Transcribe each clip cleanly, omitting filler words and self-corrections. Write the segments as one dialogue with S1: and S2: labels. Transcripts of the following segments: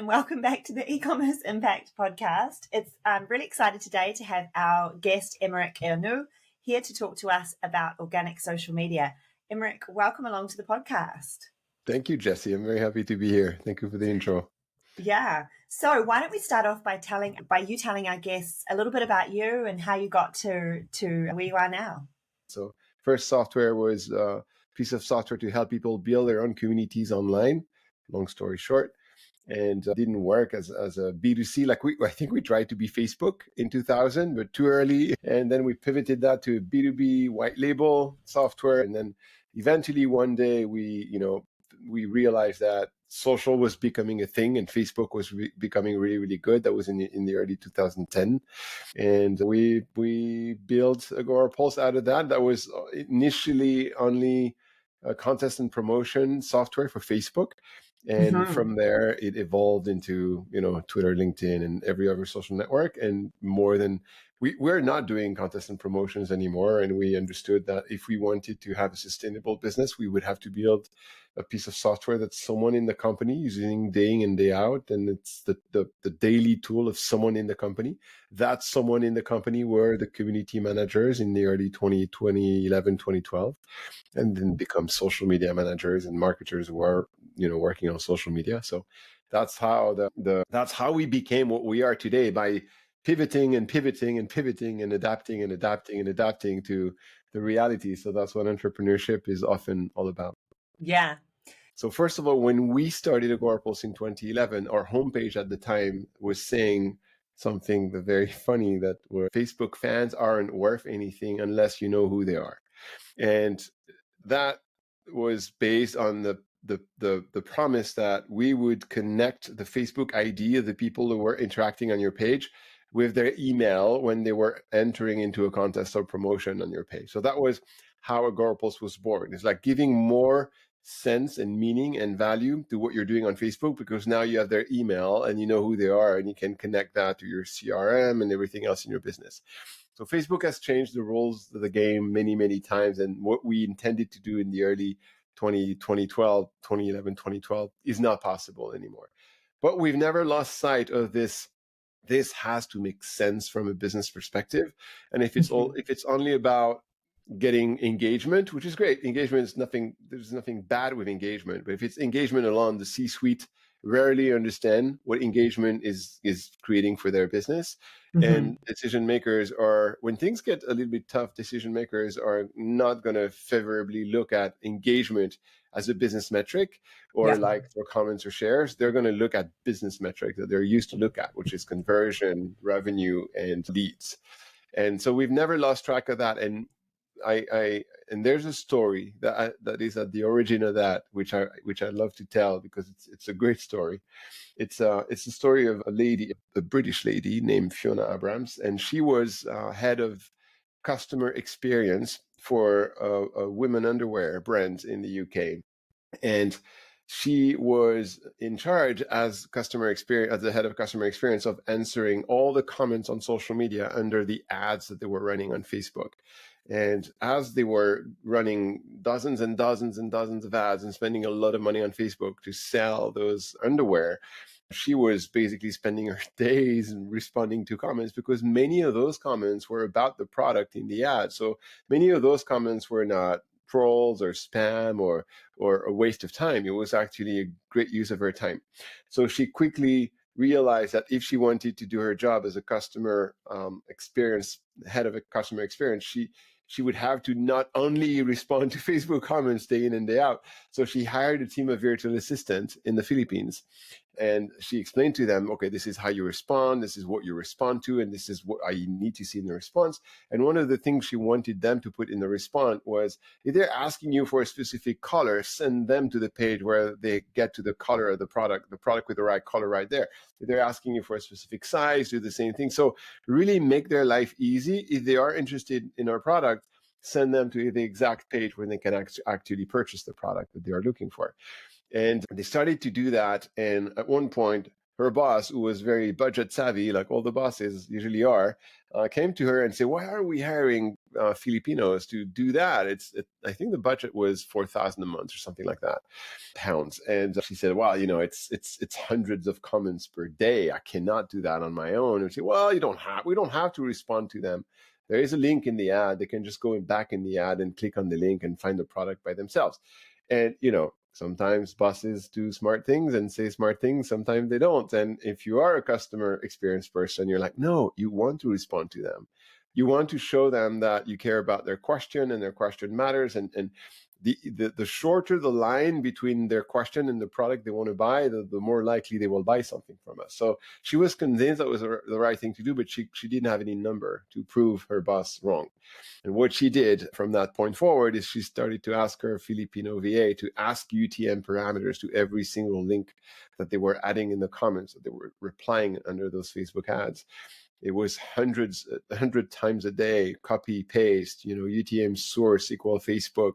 S1: And welcome back to the E-commerce Impact Podcast. I'm really excited today to have our guest, Emmerich Ernoux, here to talk to us about organic social media. Emmerich, welcome along to the podcast.
S2: Thank you, Jesse. I'm very happy to be here. Thank you for the intro.
S1: Yeah. So why don't we start off by you telling our guests a little bit about you and how you got to where you are now.
S2: So first software was a piece of software to help people build their own communities online. Long story short. And didn't work as a B2C. I think we tried to be Facebook in 2000, but too early. And then we pivoted that to B2B white label software. And then eventually one day we realized that social was becoming a thing and Facebook was becoming really, really good. That was in the early 2010. And we built Agora Pulse out of that. That was initially only a contest and promotion software for Facebook. And from there, it evolved into, Twitter, LinkedIn, and every other social network. And we're not doing contests and promotions anymore. And we understood that if we wanted to have a sustainable business, we would have to build a piece of software that someone in the company using day in and day out. And it's the daily tool of someone in the company. That someone in the company were the community managers in the early 2011, 2012, and then become social media managers and marketers who are, working on social media. So that's how that's how we became what we are today, by pivoting and pivoting and pivoting and adapting and adapting and adapting to the reality. So that's what entrepreneurship is often all about.
S1: Yeah.
S2: So first of all, when we started Agora Pulse in 2011, our homepage at the time was saying something very funny, that Facebook fans aren't worth anything unless you know who they are. And that was based on the promise that we would connect the Facebook ID of the people who were interacting on your page with their email when they were entering into a contest or promotion on your page. So that was how Agora Pulse was born. It's like giving more sense and meaning and value to what you're doing on Facebook, because now you have their email and you know who they are, and you can connect that to your CRM and everything else in your business. So Facebook has changed the rules of the game many, many times. And what we intended to do in the early 2011, 2012 is not possible anymore. But we've never lost sight of this. This has to make sense from a business perspective. And if it's only about getting engagement, which is great. Engagement is nothing, there's nothing bad with engagement. But if it's engagement alone, the C-suite rarely understand what engagement is creating for their business. And decision makers are, when things get a little bit tough, decision makers are not going to favorably look at engagement as a business metric or likes or comments or shares. They're going to look at business metrics that they're used to look at, which is conversion, revenue, and leads. And so we've never lost track of that. And and there's a story that is at the origin of that, which I love to tell because it's a great story. It's the story of a British lady named Fiona Abrams, and she was head of customer experience for a women underwear brand in the UK, and she was in charge as the head of customer experience of answering all the comments on social media under the ads that they were running on Facebook. And as they were running dozens and dozens and dozens of ads and spending a lot of money on Facebook to sell those underwear, she was basically spending her days responding to comments, because many of those comments were about the product in the ad. So many of those comments were not trolls or spam or a waste of time. It was actually a great use of her time. So she quickly realized that if she wanted to do her job as a customer experience, head of a customer experience, she would have to not only respond to Facebook comments day in and day out. So she hired a team of virtual assistants in the Philippines. And she explained to them, okay, this is how you respond, this is what you respond to, and this is what I need to see in the response. And one of the things she wanted them to put in the response was, if they're asking you for a specific color, send them to the page where they get to the color of the product with the right color right there. If they're asking you for a specific size, do the same thing. So really make their life easy. If they are interested in our product, send them to the exact page where they can actually purchase the product that they are looking for. And they started to do that. And at one point, her boss, who was very budget savvy, like all the bosses usually are, came to her and said, "Why are we hiring Filipinos to do that? I think the budget was 4,000 a month or something like that, pounds." And she said, "Well, it's hundreds of comments per day. I cannot do that on my own." And she said, "Well, we don't have to respond to them. There is a link in the ad. They can just go back in the ad and click on the link and find the product by themselves." And sometimes bosses do smart things and say smart things, sometimes they don't. And if you are a customer experience person, you're like, no, you want to respond to them. You want to show them that you care about their question and their question matters. And the shorter the line between their question and the product they want to buy, the more likely they will buy something from us. So she was convinced that was the right thing to do, but she didn't have any number to prove her boss wrong. And what she did from that point forward is she started to ask her Filipino VA to ask UTM parameters to every single link that they were adding in the comments, that they were replying under those Facebook ads. It was 100 times a day, copy, paste, UTM source equal Facebook,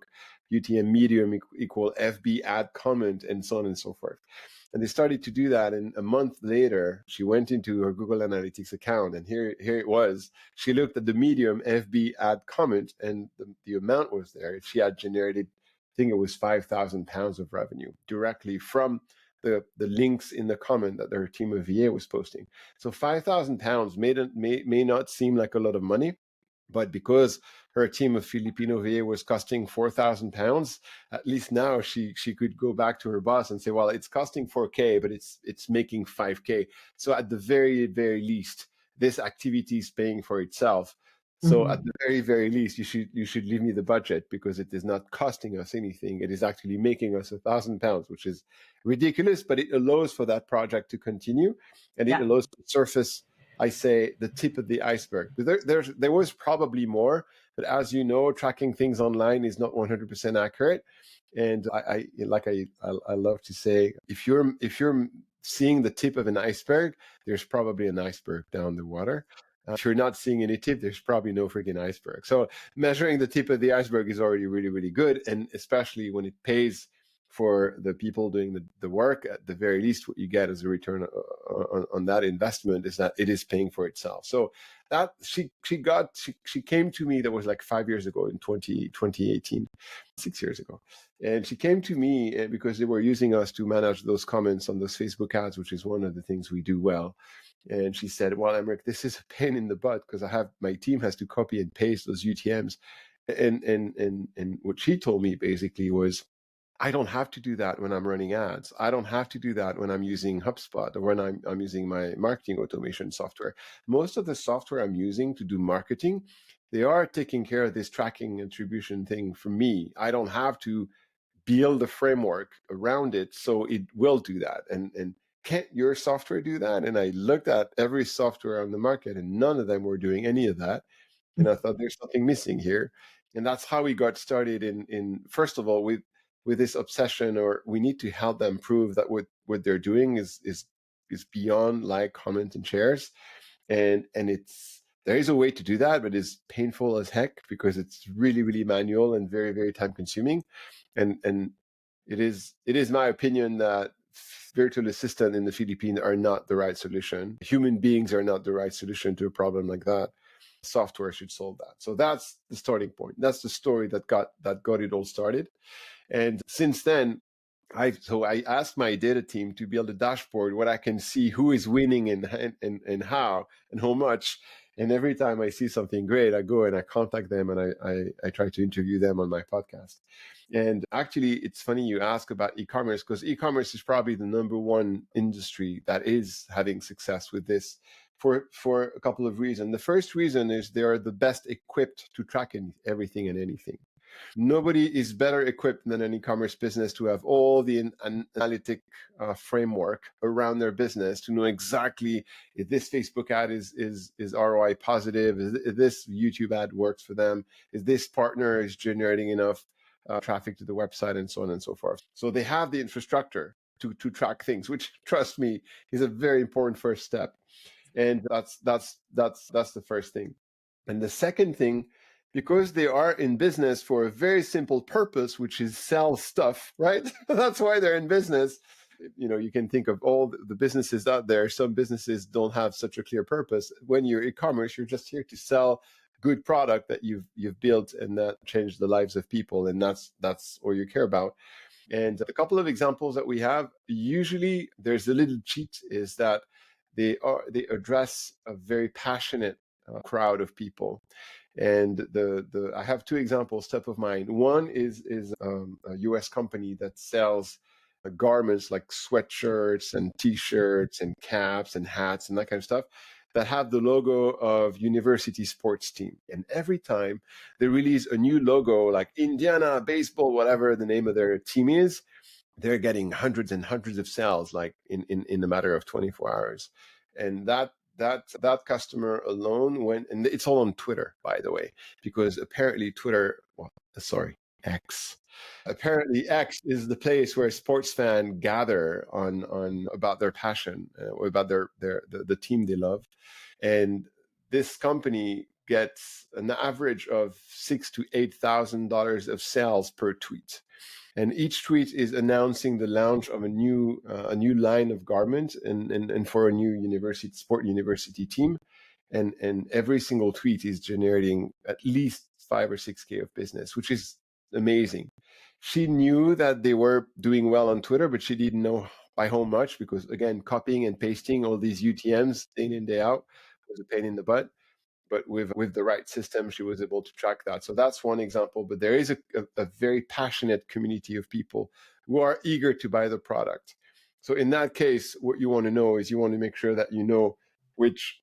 S2: UTM medium equal FB ad comment, and so on and so forth. And they started to do that. And a month later, she went into her Google Analytics account, and here it was. She looked at the medium FB ad comment, and the amount was there. She had generated, I think it was £5,000 of revenue directly from the links in the comment that her team of VA was posting. So £5,000 may not seem like a lot of money, but because her team of Filipino VA was costing £4,000, at least now she could go back to her boss and say, well, it's costing 4K, but it's making 5K. So at the very, very least, this activity is paying for itself. So at the very, very least, you should leave me the budget, because it is not costing us anything. It is actually making us £1,000, which is ridiculous, but it allows for that project to continue, and it allows to surface, I say, the tip of the iceberg. There was probably more, but as you know, tracking things online is not 100% accurate. And I love to say, if you're seeing the tip of an iceberg, there's probably an iceberg down the water. If you're not seeing any tip, there's probably no freaking iceberg. So measuring the tip of the iceberg is already really, really good. And especially when it pays for the people doing the work, at the very least, what you get as a return on that investment is that it is paying for itself. So that she came to me, that was like 5 years ago, in 2018, 6 years ago. And she came to me because they were using us to manage those comments on those Facebook ads, which is one of the things we do well. And she said, well, Emmerich, this is a pain in the butt, because my team has to copy and paste those UTMs. And what she told me basically was, I don't have to do that when I'm running ads. I don't have to do that when I'm using HubSpot or when I'm using my marketing automation software. Most of the software I'm using to do marketing, they are taking care of this tracking attribution thing for me. I don't have to build a framework around it, so it will do that. And can't your software do that? And I looked at every software on the market, and none of them were doing any of that. And I thought, there's something missing here. And that's how we got started in first of all, with this obsession, or we need to help them prove that what they're doing is beyond like, comment, and shares. And there is a way to do that, but it's painful as heck, because it's really, really manual and very, very time consuming. And it is my opinion that virtual assistant in the Philippines are not the right solution. Human beings are not the right solution to a problem like that. Software should solve that. So that's the starting point. That's the story that got it all started. And since then, I asked my data team to build a dashboard where I can see who is winning and how and how much. And every time I see something great, I go and I contact them, and I try to interview them on my podcast. And actually, it's funny you ask about e-commerce, because e-commerce is probably the number one industry that is having success with this for a couple of reasons. The first reason is they are the best equipped to track everything and anything. Nobody is better equipped than an e-commerce business to have all the analytic framework around their business to know exactly if this Facebook ad is ROI positive, if this YouTube ad works for them, if this partner is generating enough traffic to the website, and so on and so forth. So they have the infrastructure to track things, which, trust me, is a very important first step. And that's the first thing. And the second thing, because they are in business for a very simple purpose, which is sell stuff, right? That's why they're in business. You can think of all the businesses out there. Some businesses don't have such a clear purpose. When you're e-commerce, you're just here to sell good product that you've built and that changed the lives of people, and that's all you care about. And a couple of examples that we have, usually there's a little cheat, is that they address a very passionate crowd of people. And I have two examples top of mind. One is a US company that sells garments like sweatshirts and t-shirts and caps and hats and that kind of stuff that have the logo of university sports team. And every time they release a new logo, like Indiana baseball, whatever the name of their team is, they're getting hundreds and hundreds of sales, like in a matter of 24 hours. And that customer alone went, and it's all on Twitter, by the way, because apparently X. Apparently, X is the place where sports fans gather on about their passion, or about the team they love. And this company gets an average of $6,000 to $8,000 of sales per tweet. And each tweet is announcing the launch of a new line of garments and for a new sport university team. And every single tweet is generating at least 5 or 6K of business, which is amazing. She knew that they were doing well on Twitter, but she didn't know by how much, because again, copying and pasting all these UTMs day in, day out was a pain in the butt. But with the right system, she was able to track that. So that's one example. But there is a very passionate community of people who are eager to buy the product. So in that case, what you want to know is you want to make sure that you know which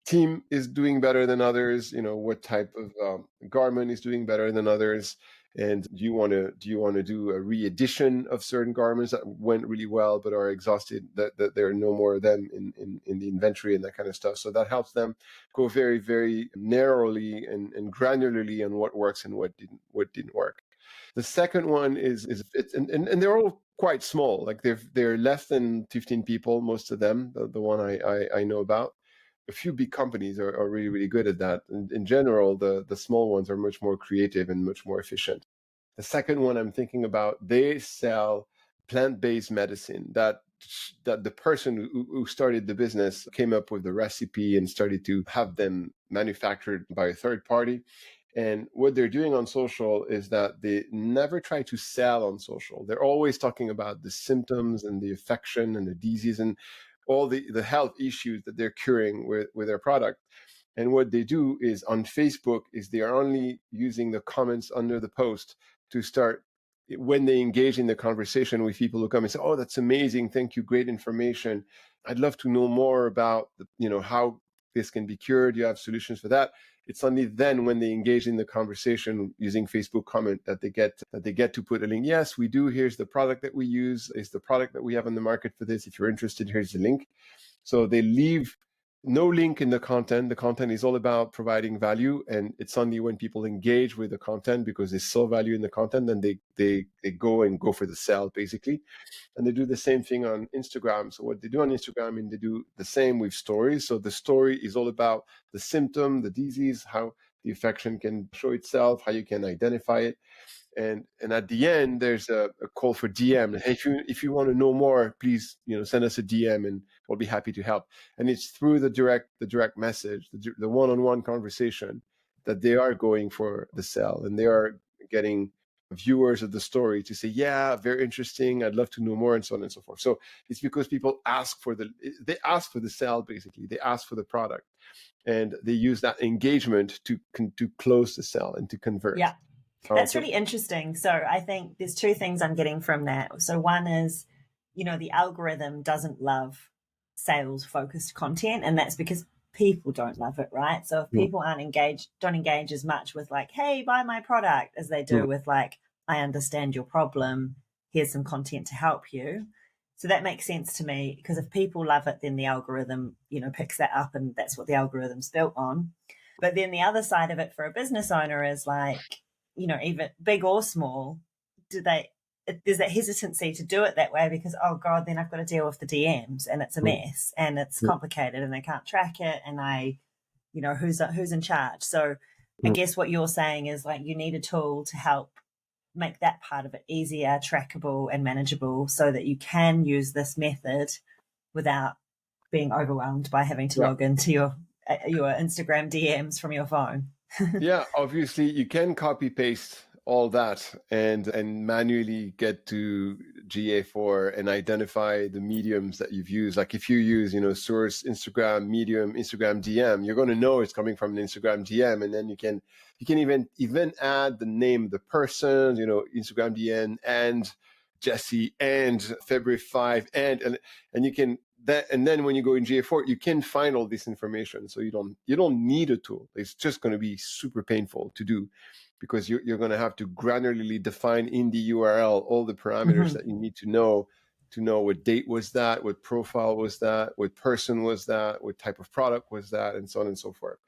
S2: team is doing better than others, what type of garment is doing better than others. And do you want to do a re-edition of certain garments that went really well but are exhausted, that there are no more of them in the inventory and that kind of stuff. So that helps them go very, very narrowly and granularly on what works and what didn't work. The second one is and they're all quite small, like they're less than 15 people, most of them, the one I know about. A few big companies are really, really good at that. In general, the small ones are much more creative and much more efficient. The second one I'm thinking about, they sell plant-based medicine that the person who started the business came up with the recipe and started to have them manufactured by a third party. And what they're doing on social is that they never try to sell on social. They're always talking about the symptoms and the affection and the disease and all the health issues that they're curing with their product. And what they do is on Facebook is they are only using the comments under the post to start, when they engage in the conversation with people who come and say, oh, that's amazing, thank you, great information, I'd love to know more about how this can be cured, you have solutions for that. It's only then, when they engage in the conversation using Facebook comment, that they get to put a link. Yes, we do. Here's the product that we use. Is the product that we have on the market for this. If you're interested, here's the link. So they leave no link in the content. The content is all about providing value, and it's only when people engage with the content because they saw value in the content, then they go for the sale, basically. And they do the same thing on Instagram. So what they do on Instagram, and they do the same with stories. So the story is all about the symptom, the disease, how the affection can show itself, how you can identify it. And at the end, there's a call for DM. Hey, if you want to know more, please send us a DM, and we'll be happy to help. And it's through the direct message, the one-on-one conversation, that they are going for the sale, and they are getting viewers of the story to say, yeah, very interesting, I'd love to know more, and so on and so forth. So it's because people ask for the sale, basically. They ask for the product, and they use that engagement to close the sale and to convert.
S1: Yeah. That's really interesting. So I think there's two things I'm getting from that. So one is, the algorithm doesn't love sales focused content, and that's because people don't love it, right? So if people don't engage as much with like, hey, buy my product, as they do with like, I understand your problem, here's some content to help you. So that makes sense to me, because if people love it, then the algorithm, picks that up, and that's what the algorithm's built on. But then the other side of it for a business owner is like, even big or small, there's that hesitancy to do it that way, because, oh God, then I've got to deal with the DMs, and it's a mess, and it's complicated, and they can't track it, and who's in charge. So I guess what you're saying is like, you need a tool to help make that part of it easier, trackable, and manageable so that you can use this method without being overwhelmed by having to
S2: Yeah.
S1: log into your Instagram DMs from your phone.
S2: Yeah, obviously you can copy paste all that and manually get to GA4 and identify the mediums that you've used. Like if you use, source, Instagram, medium, Instagram DM, you're going to know it's coming from an Instagram DM, and then you can even add the name of the person, Instagram DM and Jesse and February 5 and you can that, and then when you go in GA4, you can find all this information. So you don't need a tool. It's just going to be super painful to do because you're going to have to granularly define in the URL all the parameters that you need to know what date was that, what profile was that, what person was that, what type of product was that, and so on and so forth.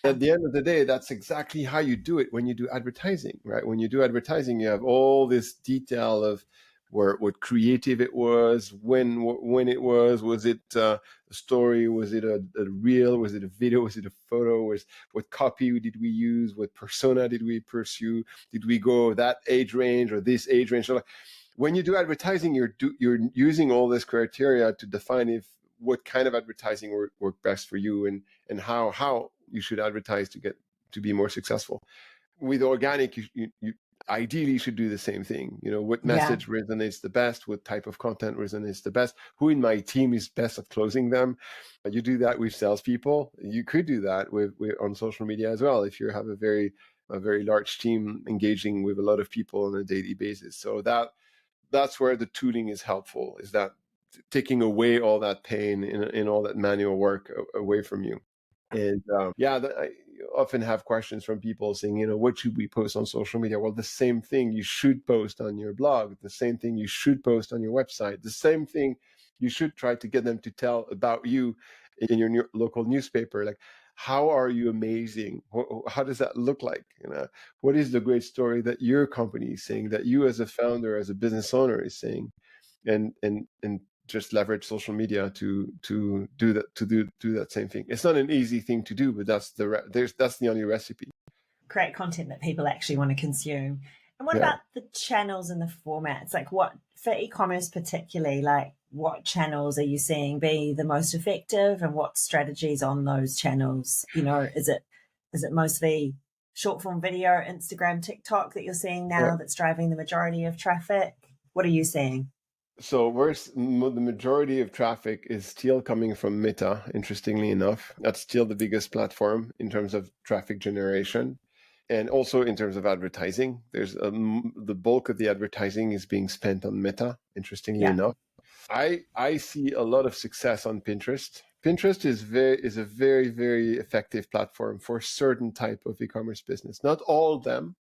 S2: At the end of the day, that's exactly how you do it when you do advertising, right? When you do advertising, you have all this detail of what creative it was, when it was it a story, was it a reel, was it a video, was it a photo, what copy did we use, what persona did we pursue, did we go that age range or this age range? So like, when you do advertising, you're using all this criteria to define what kind of advertising work best for you and how you should advertise to be more successful. With organic, you ideally should do the same thing. What message resonates the best, what type of content resonates the best, who in my team is best at closing them. You do that with salespeople. You could do that with on social media as well if you have a very large team engaging with a lot of people on a daily basis. So that's where the tooling is helpful, is that taking away all that pain in all that manual work away from you. And I often have questions from people saying, what should we post on social media? Well, the same thing you should post on your blog, the same thing you should post on your website, the same thing you should try to get them to tell about you in your local newspaper. Like, how are you amazing? How does that look like? What is the great story that your company is saying, that you as a founder, as a business owner is saying? And just leverage social media to do that same thing. It's not an easy thing to do, but that's the only recipe.
S1: Create content that people actually want to consume. And what about the channels and the formats? Like, what for e-commerce particularly, like what channels are you seeing be the most effective, and what strategies on those channels? Is it mostly short form video, Instagram, TikTok that you're seeing now that's driving the majority of traffic? What are you seeing?
S2: So the majority of traffic is still coming from Meta, interestingly enough. That's still the biggest platform in terms of traffic generation. And also in terms of advertising, there's the bulk of the advertising is being spent on Meta, interestingly enough. I see a lot of success on Pinterest. Pinterest is a very, very effective platform for certain type of e-commerce business. Not all of them.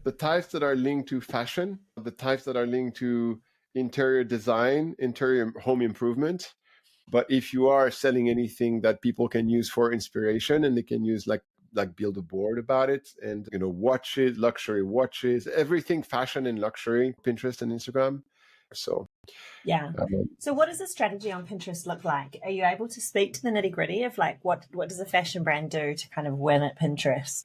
S2: The types that are linked to fashion, the types that are linked to interior design, interior home improvement. But if you are selling anything that people can use for inspiration, and they can use like build a board about it, and watches, luxury watches, everything fashion and luxury, Pinterest and Instagram. So
S1: so what does the strategy on Pinterest look like? Are you able to speak to the nitty gritty of like what does a fashion brand do to kind of win at Pinterest?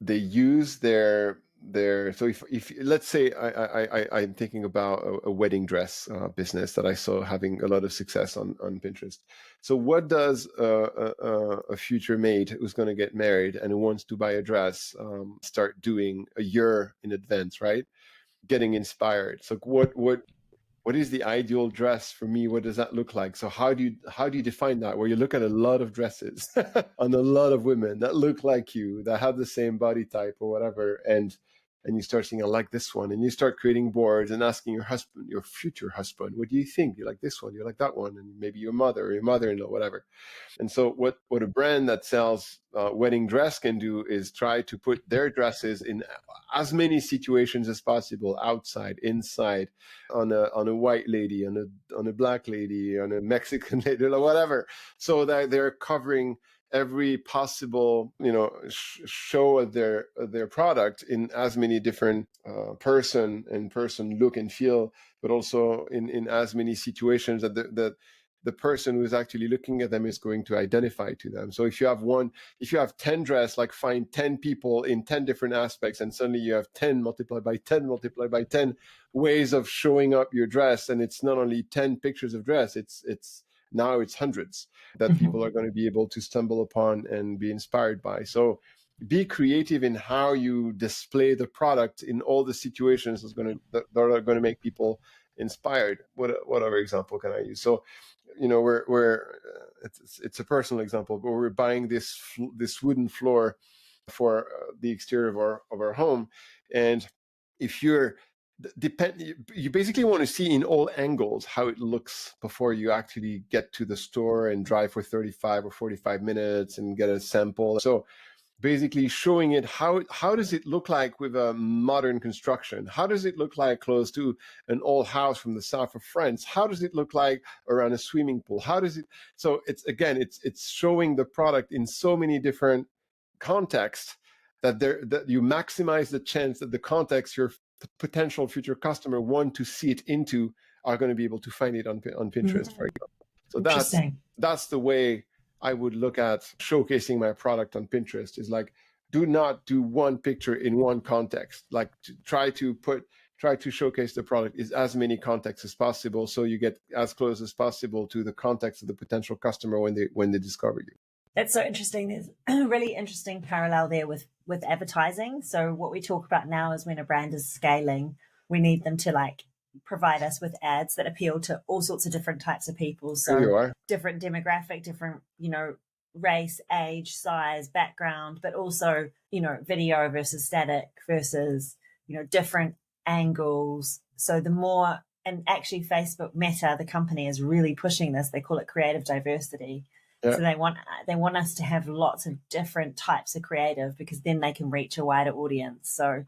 S2: They use their so if let's say I'm thinking about a wedding dress business that I saw having a lot of success on Pinterest. So what does a future mate who's going to get married and who wants to buy a dress start doing a year in advance, right? Getting inspired. So what is the ideal dress for me? What does that look like? So how do you define that? Where you look at a lot of dresses on a lot of women that look like you, that have the same body type or whatever, and you start saying, I like this one, and you start creating boards and asking your future husband, what do you think? You like this one, you like that one, and maybe your mother or your mother-in-law, whatever. And so what a brand that sells wedding dress can do is try to put their dresses in as many situations as possible, outside, inside, on a white lady, on a black lady, on a Mexican lady, or whatever, so that they're covering every possible show of their product in as many different person look and feel, but also in as many situations that the person who's actually looking at them is going to identify to them. So if you have 10 dress, like find 10 people in 10 different aspects, and suddenly you have 10 multiplied by 10 multiplied by 10 ways of showing up your dress. And it's not only 10 pictures of dress, it's now it's hundreds that people are going to be able to stumble upon and be inspired by. So be creative in how you display the product in all the situations that are going to make people inspired. What other example can I use? So, it's a personal example, but we're buying this wooden floor for the exterior of our home, and if you basically want to see in all angles how it looks before you actually get to the store and drive for 35 or 45 minutes and get a sample. So basically showing it how does it look like with a modern construction, how does it look like close to an old house from the south of France, how does it look like around a swimming pool, so it's showing the product in so many different contexts that you maximize the chance that the context your potential future customer want to see it into are going to be able to find it on Pinterest, for example. So that's the way I would look at showcasing my product on Pinterest, is like, do not do one picture in one context. Like, try to showcase the product in as many contexts as possible, so you get as close as possible to the context of the potential customer when they discover you.
S1: That's so interesting. There's a really interesting parallel there with advertising. So what we talk about now is when a brand is scaling, we need them to like provide us with ads that appeal to all sorts of different types of people. So different demographic, different, race, age, size, background, but also, video versus static versus, different angles. So the more, and actually Facebook Meta, the company, is really pushing this. They call it creative diversity. Yeah. So they want us to have lots of different types of creative, because then they can reach a wider audience. So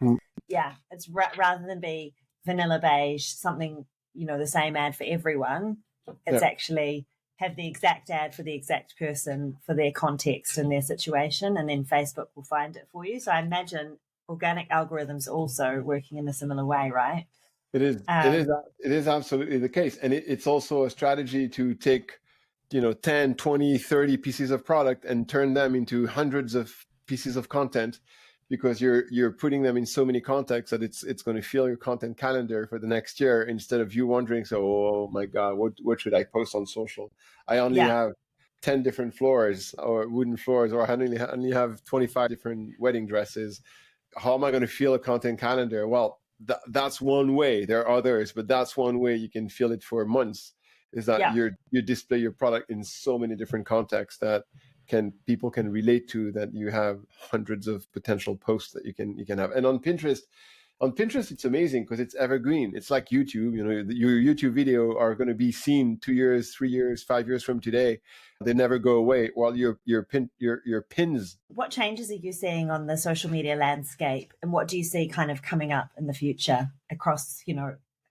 S1: it's rather than be vanilla beige, something, the same ad for everyone. It's actually have the exact ad for the exact person for their context and their situation, and then Facebook will find it for you. So I imagine organic algorithms also working in a similar way, right?
S2: It is absolutely the case. And it's also a strategy to take, 10, 20, 30 pieces of product and turn them into hundreds of pieces of content, because you're putting them in so many contexts that it's going to fill your content calendar for the next year, instead of you wondering, oh my God, what should I post on social? I only have 10 different floors or wooden floors, or I only have 25 different wedding dresses. How am I going to fill a content calendar? Well, that's one way. There are others, but that's one way you can fill it for months, is that you display your product in so many different contexts that people can relate to, that you have hundreds of potential posts that you can have. And on Pinterest, it's amazing because it's evergreen. It's like YouTube. Your YouTube video are going to be seen 2 years, 3 years, 5 years from today. They never go away. While your pins.
S1: What changes are you seeing on the social media landscape, and what do you see kind of coming up in the future across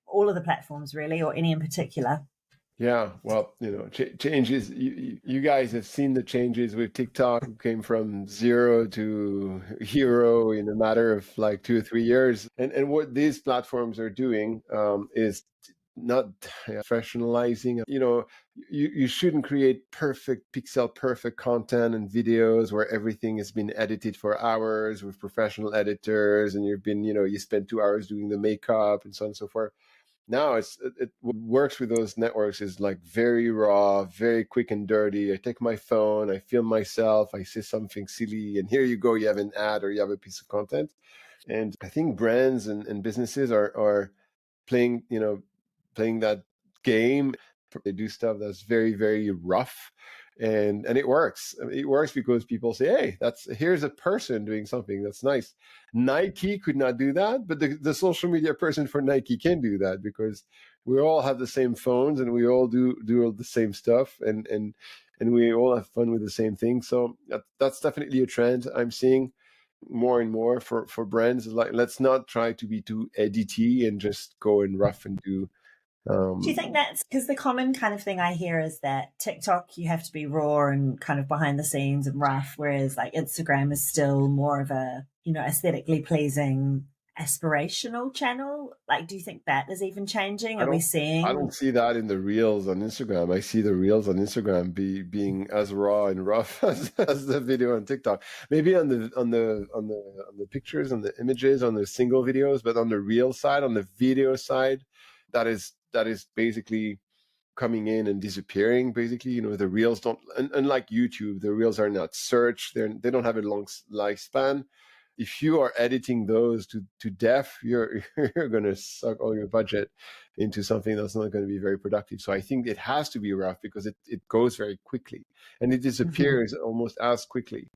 S1: all of the platforms, really, or any in particular?
S2: Yeah, well, changes. You guys have seen the changes with TikTok. It came from 0 to hero in a matter of like 2 or 3 years. And what these platforms are doing is not professionalizing. You shouldn't create pixel perfect content and videos where everything has been edited for hours with professional editors, and you spend 2 hours doing the makeup and so on and so forth. Now it works with those networks is like very raw, very quick and dirty. I take my phone, I film myself, I say something silly, and here you go, you have an ad or you have a piece of content. And I think brands and businesses are playing that game. They do stuff that's very, very rough. And it works. It works because people say, hey, here's a person doing something that's nice. Nike could not do that, but the social media person for Nike can do that, because we all have the same phones and we all do all the same stuff, and we all have fun with the same thing. So that's definitely a trend I'm seeing more and more for brands. Like, let's not try to be too edity and just go in rough and do.
S1: Do you think that's because the common kind of thing I hear is that TikTok, you have to be raw and kind of behind the scenes and rough, whereas like Instagram is still more of a, aesthetically pleasing aspirational channel? Like, do you think that is even changing?
S2: I
S1: Are we
S2: don't I
S1: seeing?
S2: don't see that in the reels on Instagram. I see the reels on Instagram being as raw and rough as the video on TikTok. Maybe on the pictures, on the images, on the single videos, but on the reel side, on the video side, that is basically coming in and disappearing. Basically, the reels don't, unlike YouTube, the reels are not search. They don't have a long lifespan. If you are editing those to death, you're you're going to suck all your budget into something that's not going to be very productive. So I think it has to be rough because it goes very quickly and it
S1: Mhm.
S2: disappears almost as quickly.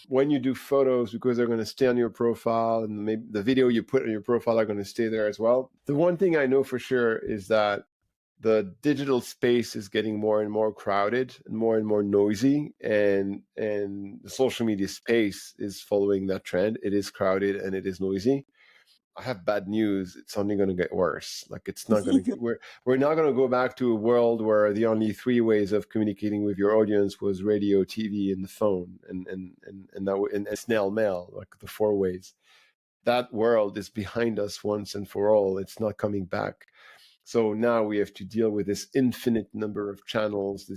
S2: When you do photos, because they're going to stay on your profile, and maybe the video you put on your profile are going to stay there as well. The one thing I know for sure is that the digital space is getting more and more crowded and more noisy, and the social media space is following that trend. It is crowded and it is noisy. I have bad news. It's only going to get worse. Like, it's not going to get, we're not going to go back to a world where the only three ways of communicating with your audience was radio, TV, and the phone, and snail mail, like the four ways. That world is behind us once and for all. It's not coming back. So now we have to deal with this infinite number of channels,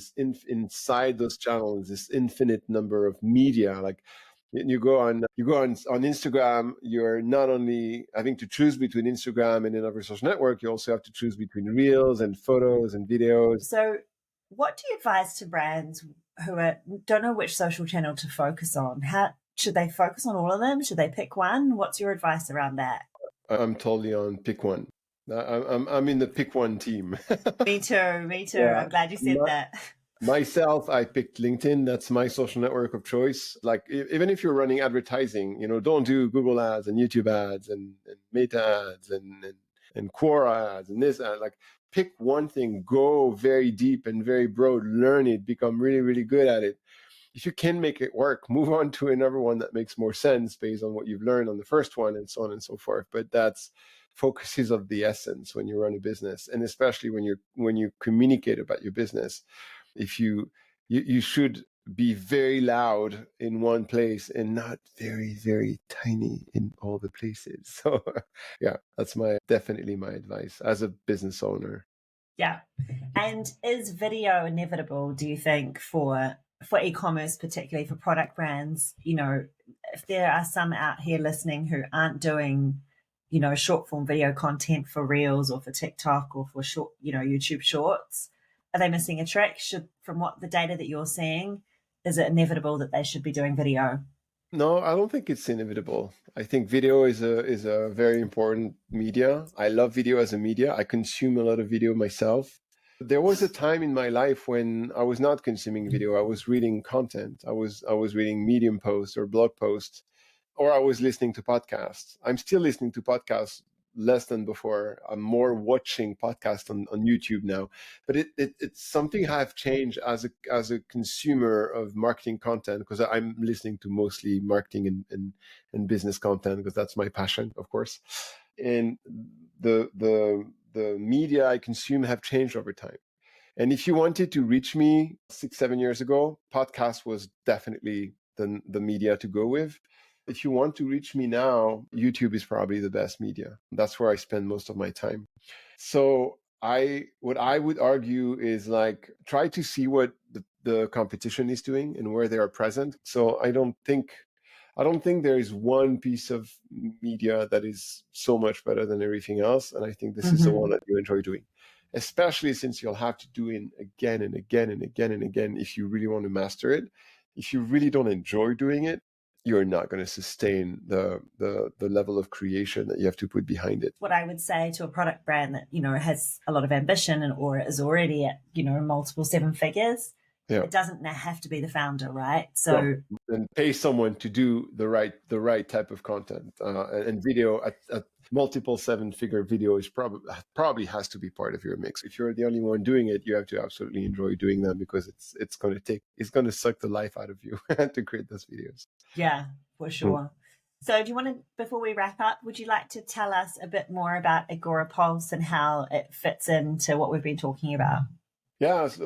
S2: inside those channels, this infinite number of media. Like, you go on Instagram, you're not only having to choose between Instagram and another social network, you also have to choose between reels and photos and videos.
S1: So, what do you advise to brands who don't know which social channel to focus on? How should they focus on all of them? Should they pick one? What's your advice around that?
S2: I'm totally on pick one. I'm in the pick one team.
S1: Me too. Me too.
S2: Yeah.
S1: I'm glad you said that.
S2: Myself, I picked LinkedIn. That's my social network of choice. Like, even if you're running advertising, don't do Google ads and YouTube ads and Meta ads and Quora ads and this ad. Like, pick one thing, go very deep and very broad, learn it, become really, really good at it. If you can make it work, move on to another one that makes more sense based on what you've learned on the first one, and so on and so forth. But that's focus is of the essence when you run a business, and especially when you communicate about your business. If you should be very loud in one place and not very, very tiny in all the places. So yeah, that's definitely my advice as a business owner.
S1: Yeah. And is video inevitable, do you think, for e-commerce, particularly for product brands? If there are some out here listening who aren't doing, short form video content for Reels or for TikTok or for short, YouTube Shorts, are they missing a trick? From what the data that you're seeing, is it inevitable that they should be doing video?
S2: No, I don't think it's inevitable. I think video is a very important media. I love video as a media. I consume a lot of video myself. There was a time in my life when I was not consuming video. I was reading content. I was reading Medium posts or blog posts, or I was listening to podcasts. I'm still listening to podcasts less than before. I'm more watching podcasts on YouTube now. But it's something I've changed as a consumer of marketing content, because I'm listening to mostly marketing and business content, because that's my passion, of course. And the media I consume have changed over time. And if you wanted to reach me 6, 7 years ago, podcast was definitely the media to go with. If you want to reach me now, YouTube is probably the best media. That's where I spend most of my time. So what I would argue is, like, try to see what the competition is doing and where they are present. So I don't think there is one piece of media that is so much better than everything else. And I think this is the one
S1: Mm-hmm.
S2: that you enjoy doing, especially since you'll have to do it again and again and again and again if you really want to master it. If you really don't enjoy doing it, you're not going to sustain the level of creation that you have to put behind it.
S1: What I would say to a product brand that, has a lot of ambition or is already at, multiple seven figures,
S2: Yeah.
S1: it doesn't have to be the founder, right?
S2: No,
S1: So
S2: and pay someone to do the right type of content, and video at multiple seven-figure video is probably has to be part of your mix. If you're the only one doing it, you have to absolutely enjoy doing them, because it's going to suck the life out of you to create those videos.
S1: yeah, for sure. So do you want to, before we wrap up, would you like to tell us a bit more about Agora Pulse and how it fits into what we've been talking about?
S2: Yeah, so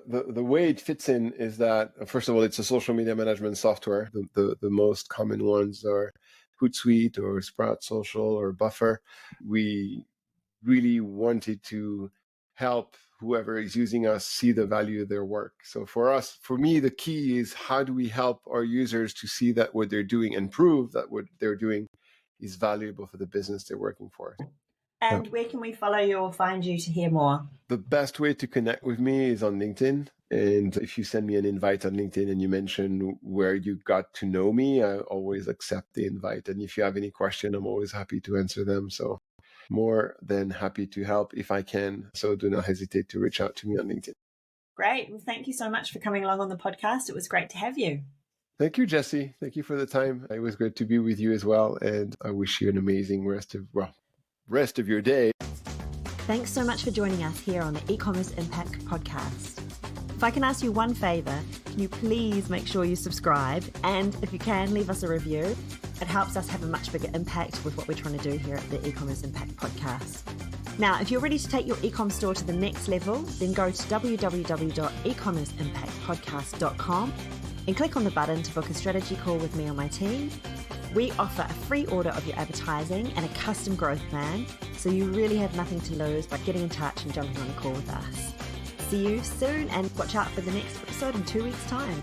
S2: the way it fits in is that, first of all, it's a social media management software. The most common ones are Hootsuite or Sprout Social or Buffer. We really wanted to help whoever is using us see the value of their work. So for me, the key is how do we help our users to see that what they're doing and prove that what they're doing is valuable for the business they're working for.
S1: And where can we follow you or find you to hear more?
S2: The best way to connect with me is on LinkedIn. And if you send me an invite on LinkedIn and you mention where you got to know me, I always accept the invite. And if you have any question, I'm always happy to answer them. So more than happy to help if I can. So do not hesitate to reach out to me on LinkedIn.
S1: Great. Well, thank you so much for coming along on the podcast. It was great to have you.
S2: Thank you, Jesse. Thank you for the time. It was good to be with you as well. And I wish you an amazing rest of your day.
S1: Thanks so much for joining us here on the E-commerce Impact Podcast. If I can ask you one favor, can you please make sure you subscribe? And if you can, leave us a review. It helps us have a much bigger impact with what we're trying to do here at the E-commerce Impact Podcast. Now, if you're ready to take your e-com store to the next level, then go to www.ecommerceimpactpodcast.com and click on the button to book a strategy call with me or my team. We offer a free audit of your advertising and a custom growth plan, so you really have nothing to lose by getting in touch and jumping on a call with us. See you soon, and watch out for the next episode in 2 weeks' time.